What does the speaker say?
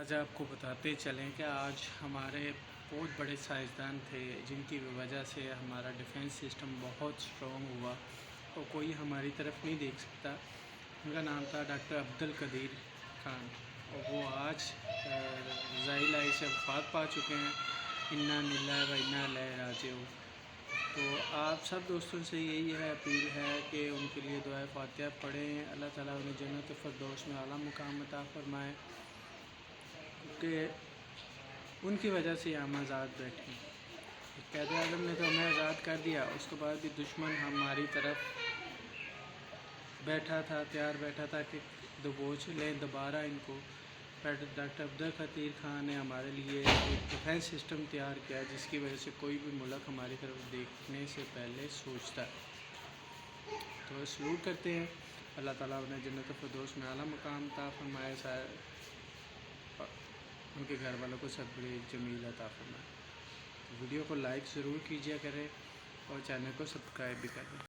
آج آپ کو بتاتے چلیں کہ آج ہمارے بہت بڑے سائنسدان تھے جن کی وجہ سے ہمارا ڈیفنس سسٹم بہت اسٹرانگ ہوا اور کوئی ہماری طرف نہیں دیکھ سکتا۔ ان کا نام تھا ڈاکٹر عبدالقدیر خان، اور وہ آج ذائل آئی سے وفات پا چکے ہیں۔ انا للہ و انا الیہ راجعون۔ تو آپ سب دوستوں سے یہی ہے اپیل ہے کہ ان کے لیے دعائے فاتحہ پڑھیں، اللہ تعالیٰ انہیں جنت الفردوس میں اعلیٰ مقام عطا فرمائے، کہ ان کی وجہ سے ہم آزاد بیٹھے۔ قائد اعظم نے تو ہمیں آزاد کر دیا، اس کے بعد بھی دشمن ہماری طرف بیٹھا تھا، تیار بیٹھا تھا کہ دبوچ لیں دوبارہ ان کو۔ ڈاکٹر عبدالقدیر خان نے ہمارے لیے ایک ڈیفنس سسٹم تیار کیا جس کی وجہ سے کوئی بھی ملک ہماری طرف دیکھنے سے پہلے سوچتا ہے۔ تو سلوٹ کرتے ہیں، اللہ تعالیٰ انہیں جنت الفردوس میں اعلیٰ مقام عطا فرمائے، ان کے گھر والوں کو صبر جمیل عطا فرمائے۔ ویڈیو کو لائک ضرور کیجیے کریں اور چینل کو سبسکرائب بھی کریں۔